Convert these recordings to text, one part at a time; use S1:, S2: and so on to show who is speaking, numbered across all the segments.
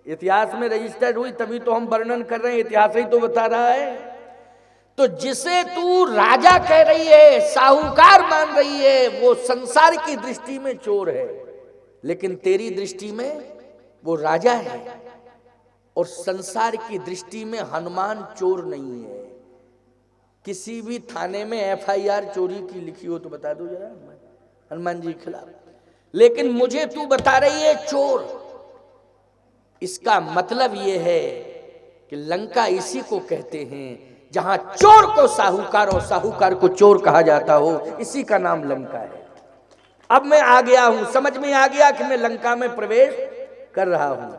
S1: इतिहास में रजिस्टर्ड हुई, तभी तो हम वर्णन कर रहे हैं, इतिहास ही तो बता रहा है। तो जिसे तू राजा कह रही है, साहूकार मान रही है, वो संसार की दृष्टि में चोर है, लेकिन तेरी दृष्टि में वो राजा है, और संसार की दृष्टि में हनुमान चोर नहीं है। किसी भी थाने में FIR चोरी की लिखी हो तो बता दो जरा, हनुमान जी के खिलाफ, लेकिन मुझे तू बता रही है चोर। इसका मतलब यह है कि लंका इसी को कहते हैं जहां चोर को साहूकार और साहूकार को चोर कहा जाता हो, इसी का नाम लंका है। अब मैं आ गया हूं, समझ में आ गया कि मैं लंका में प्रवेश कर रहा हूं।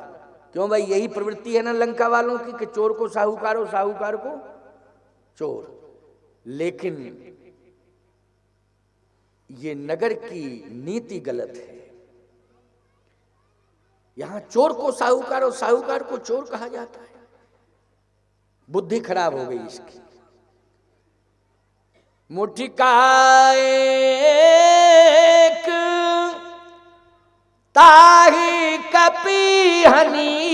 S1: क्यों भाई, यही प्रवृत्ति है ना लंका वालों की कि चोर को साहूकार और साहूकार को चोर। लेकिन ये नगर की नीति गलत है। यहां चोर को साहूकार और साहूकार को चोर कहा जाता है। बुद्धि खराब हो गई इसकी। मुट्ठी का एक ताही कपी हनी,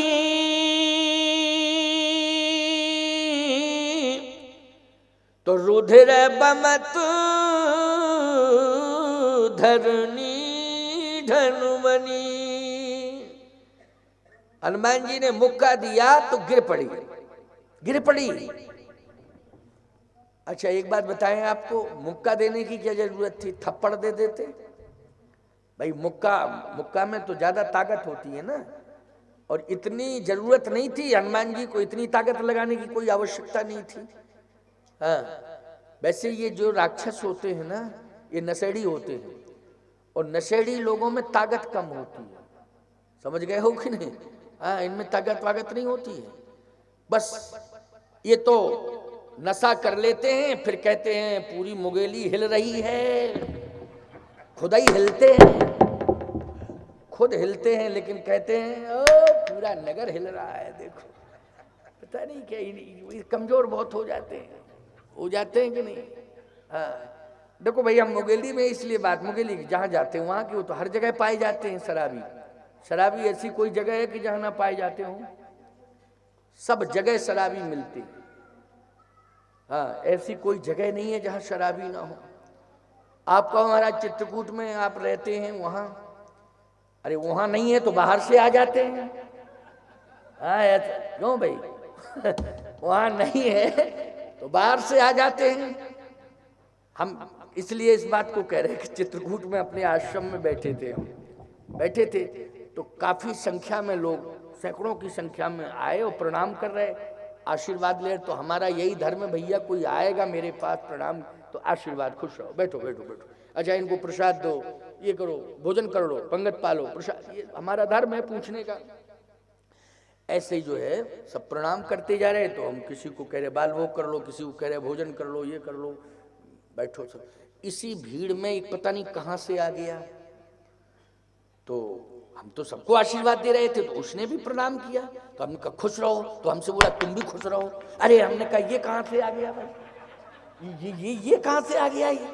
S1: तो रुधिर बमत धरनी धनुमनी। हनुमान जी ने मुक्का दिया तो गिर पड़ी। अच्छा एक बात बताएं आपको, मुक्का देने की क्या जरूरत थी, थप्पड़ दे देते भाई। मुक्का में तो ज्यादा ताकत होती है ना, और इतनी जरूरत नहीं थी हनुमान जी को, इतनी ताकत लगाने की कोई आवश्यकता नहीं थी। हाँ, वैसे ये जो राक्षस होते हैं ना, ये नशेड़ी होते हैं, और नशेड़ी लोगों में ताकत कम होती है, समझ गए हो कि नहीं। हाँ, इनमें ताकत नहीं होती है। बस ये तो नशा कर लेते हैं, फिर कहते हैं पूरी मुगेली हिल रही है, खुद ही हिलते हैं, खुद हिलते हैं, लेकिन कहते हैं ओ पूरा नगर हिल रहा है देखो। पता नहीं क्या कमजोर बहुत हो जाते हैं कि नहीं। हाँ देखो भाई, हम मुगेली में इसलिए बात, मुगेली जहाँ जाते हैं वहाँ की, वो तो हर जगह पाए जाते हैं शराबी ऐसी कोई जगह है कि जहाँ ना पाए जाते हों, सब जगह शराबी मिलते हैं। हाँ, ऐसी कोई जगह नहीं है जहाँ शराबी ना हो। आपका हमारा चित्रकूट में आप रहते हैं वहाँ, अरे वहाँ नहीं है तो बाहर से आ जाते हैं। हाँ क्यों भाई वहाँ नहीं है तो बाहर से आ जाते हैं। हम इसलिए इस बात को कह रहे हैं कि चित्रकूट में अपने आश्रम में बैठे थे तो काफी संख्या में लोग, सैकड़ों की संख्या में आए और प्रणाम कर रहे, आशीर्वाद ले। तो हमारा यही धर्म है भैया, कोई आएगा मेरे पास प्रणाम तो आशीर्वाद, खुश रहो, बैठो। अच्छा इनको प्रसाद दो, ये करो, भोजन कर लो, पंगत पालो, प्रसाद, ये हमारा धर्म है पूछने का। ऐसे ही जो है सब प्रणाम करते जा रहे, तो हम किसी को कह रहे बाल भोग कर लो, किसी को कह रहे भोजन कर लो, ये कर लो, बैठो सब। इसी भीड़ में एक पता नहीं कहां से आ गया, तो हम तो सबको आशीर्वाद दे रहे थे, तो उसने भी प्रणाम किया, तो हमने कहा खुश रहो, तो हमसे बोला तुम भी खुश रहो। अरे हमने कहा ये कहां से आ गया भाई, ये कहां से आ गया ये।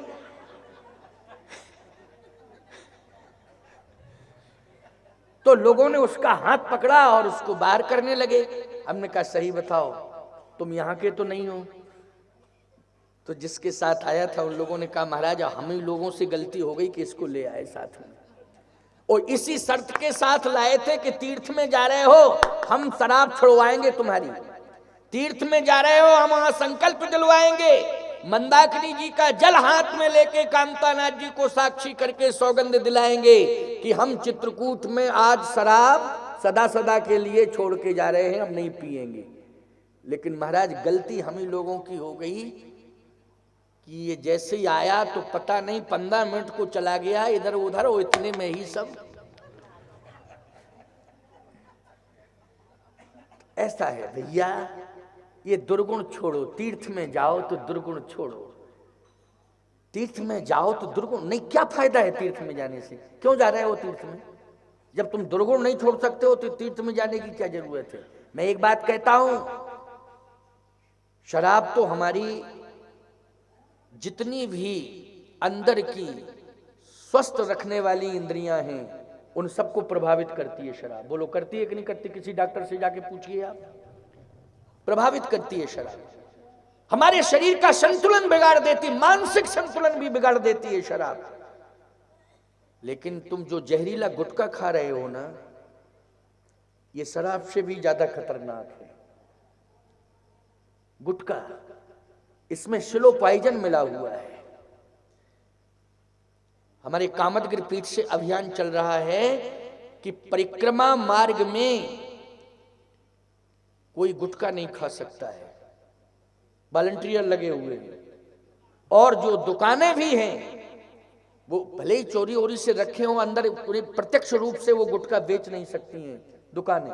S1: तो लोगों ने उसका हाथ पकड़ा और उसको बाहर करने लगे। हमने कहा सही बताओ, तुम यहाँ के तो नहीं हो। तो जिसके साथ आया था उन लोगों ने कहा महाराज हम ही लोगों से गलती हो गई कि इसको ले आए साथ में, और इसी शर्त के साथ लाए थे कि तीर्थ में जा रहे हो हम शराब छुड़वाएंगे तुम्हारी, तीर्थ में जा रहे हो हम वहां संकल्प दिलवाएंगे, मंदाकिनी जी का जल हाथ में लेके कामतानाथ जी को साक्षी करके सौगंध दिलाएंगे कि हम चित्रकूट में आज शराब सदा सदा के लिए छोड़ के जा रहे हैं, हम नहीं पिएंगे। लेकिन महाराज गलती हम ही लोगों की हो गई कि ये जैसे ही आया तो पता नहीं 15 मिनट को चला गया इधर उधर, और इतने में ही सब ऐसा है भैया। ये दुर्गुण छोड़ो, तीर्थ में जाओ तो दुर्गुण छोड़ो, तीर्थ में जाओ तो दुर्गुण नहीं, क्या फायदा है तीर्थ में जाने से, क्यों जा रहे हो तीर्थ में, जब तुम दुर्गुण नहीं छोड़ सकते हो तो तीर्थ में जाने की क्या जरूरत है। मैं एक बात कहता हूं, शराब तो हमारी जितनी भी अंदर की स्वस्थ रखने वाली इंद्रियां हैं उन सबको प्रभावित करती है शराब। बोलो करती है कि नहीं करती? किसी डॉक्टर से जाके पूछिए आप। प्रभावित करती है शराब, हमारे शरीर का संतुलन बिगाड़ देती, मानसिक संतुलन भी बिगाड़ देती है शराब। लेकिन तुम जो जहरीला गुटखा खा रहे हो ना, ये शराब से भी ज्यादा खतरनाक है। गुटखा, इसमें स्लो पॉइजन मिला हुआ है। हमारे कामदगिरि पीठ से अभियान चल रहा है कि परिक्रमा मार्ग में कोई गुटखा नहीं खा सकता है, वॉलंटियर लगे हुए हैं। और जो दुकानें भी हैं वो भले ही चोरी ओरी से रखे हों, अंदर पूरी प्रत्यक्ष रूप से वो गुटखा बेच नहीं सकती हैं दुकानें।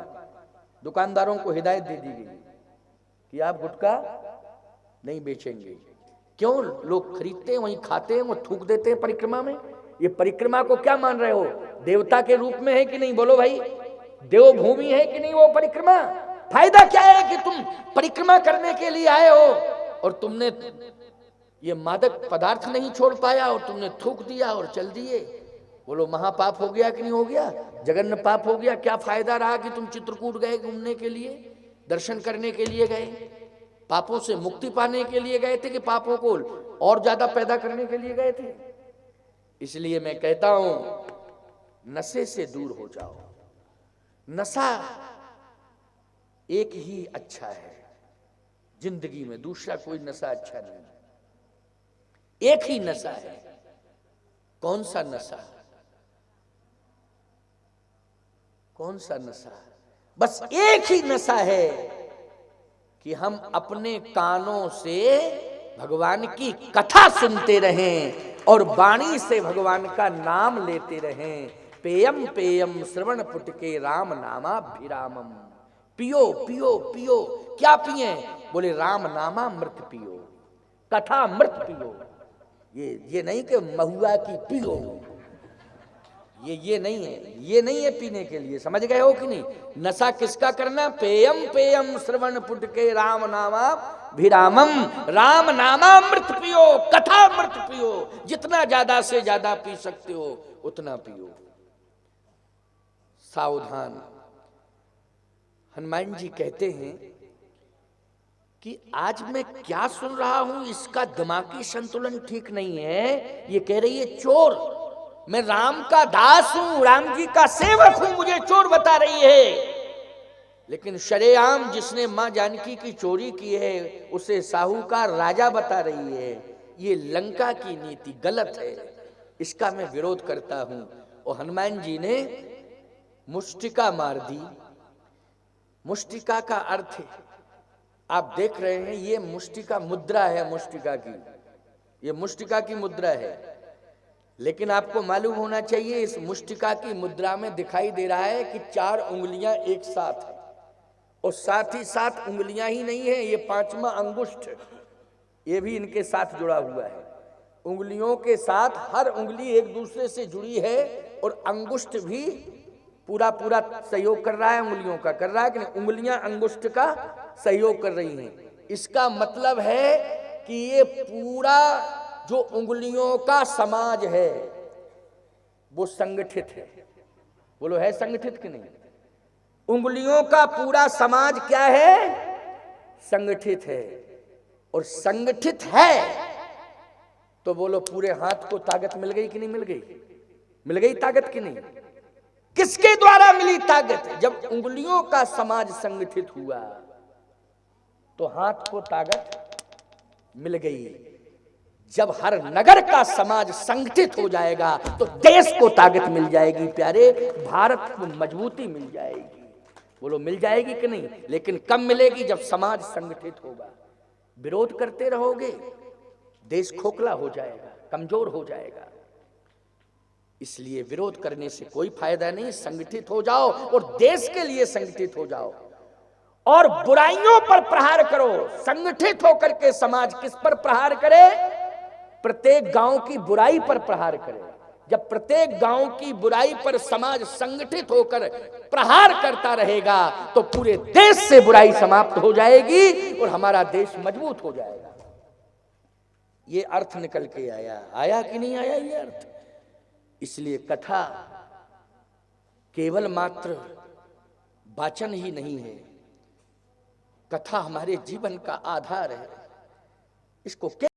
S1: दुकानदारों को हिदायत दे दी गई कि आप गुटखा नहीं बेचेंगे। क्यों? लोग खरीदते हैं, वहीं खाते हैं, वो थूक देते हैं परिक्रमा में। ये परिक्रमा को क्या मान रहे हो? देवता के रूप में है कि नहीं? बोलो भाई, देवभूमि है कि नहीं वो परिक्रमा? फायदा क्या है कि तुम परिक्रमा करने के लिए आए हो और तुमने ये मादक पदार्थ नहीं छोड़ पाया और तुमने थूक दिया और चल दिए। बोलो महापाप हो गया कि नहीं हो गया? जघन्य पाप हो गया। क्या फायदा रहा कि तुम चित्रकूट गए घूमने के लिए, दर्शन करने के लिए गए? पापों से मुक्ति पाने के लिए गए थे कि पापों को और ज्यादा पैदा करने के लिए गए थे? इसलिए मैं कहता हूं नशे से दूर हो जाओ। नशा एक ही अच्छा है जिंदगी में, दूसरा कोई नशा अच्छा नहीं। एक ही नशा है। कौन सा नशा? कौन सा नशा? बस एक ही नशा है कि हम अपने कानों से भगवान की कथा सुनते रहें और वाणी से भगवान का नाम लेते रहें। पेयम पेयम श्रवण पुटके राम नामाभिरामम। पियो पियो पियो। क्या पिए? बोले राम नामामृत पियो, कथा अमृत पियो। ये नहीं कि महुआ की पियो, ये नहीं है, ये नहीं है पीने के लिए। समझ गए हो कि नहीं? नशा किसका करना? पेयम पेयम श्रवण पुटके राम नामाभिरामम। राम नामामृत पियो, कथा अमृत पियो। जितना ज्यादा से ज्यादा पी सकते हो उतना पियो। सावधान। हनुमान जी कहते हैं कि आज मैं क्या सुन रहा हूं, इसका दिमागी संतुलन ठीक नहीं है। ये कह रही है चोर, मैं राम का दास हूं, राम जी का सेवक हूं, मुझे चोर बता रही है। लेकिन शरेआम जिसने मां जानकी की चोरी की है उसे साहूकार राजा बता रही है। ये लंका की नीति गलत है, इसका मैं विरोध करता हूं। और हनुमान जी ने मुष्टिका मार दी। मुष्टिका का अर्थ है, आप देख रहे हैं, ये मुष्टिका मुद्रा है। मुष्टिका की, ये मुष्टिका की मुद्रा है। लेकिन आपको मालूम होना चाहिए इस मुष्टिका की मुद्रा में दिखाई दे रहा है कि 4 उंगलियां एक साथ है और साथ ही साथ उंगलियां ही नहीं है, ये 5वां अंगुष्ठ ये भी इनके साथ जुड़ा हुआ है। उंगलियों के साथ हर उंगली एक दूसरे से जुड़ी है और अंगुष्ठ भी पूरा पूरा सहयोग कर रहा है, उंगलियों का कर रहा है कि नहीं? उंगलियां अंगुष्ठ का सहयोग कर रही हैं। इसका मतलब है कि ये पूरा जो उंगलियों का समाज है वो संगठित है। बोलो है संगठित कि नहीं? उंगलियों का पूरा समाज क्या है? संगठित है। और संगठित है तो बोलो पूरे हाथ को ताकत मिल गई कि नहीं मिल गई? मिल गई ताकत कि नहीं? किसके द्वारा मिली ताकत? जब उंगलियों का समाज संगठित हुआ तो हाथ को ताकत मिल गई। जब हर नगर का समाज संगठित हो जाएगा तो देश को ताकत मिल जाएगी। प्यारे, भारत को मजबूती मिल जाएगी। बोलो मिल जाएगी कि नहीं? लेकिन कब मिलेगी? जब समाज संगठित होगा। विरोध करते रहोगे देश खोखला हो जाएगा, कमजोर हो जाएगा। इसलिए विरोध करने से कोई फायदा नहीं। संगठित हो जाओ और देश के लिए संगठित हो जाओ और बुराइयों पर प्रहार करो। संगठित होकर के समाज किस पर प्रहार करे? प्रत्येक गांव की बुराई पर प्रहार करे। जब प्रत्येक गांव की बुराई पर समाज संगठित होकर प्रहार करता रहेगा तो पूरे देश से बुराई समाप्त हो जाएगी और हमारा देश मजबूत हो जाएगा। ये अर्थ निकल के आया कि नहीं आया ये अर्थ? इसलिए कथा केवल मात्र वाचन ही नहीं है, कथा हमारे जीवन का आधार है। इसको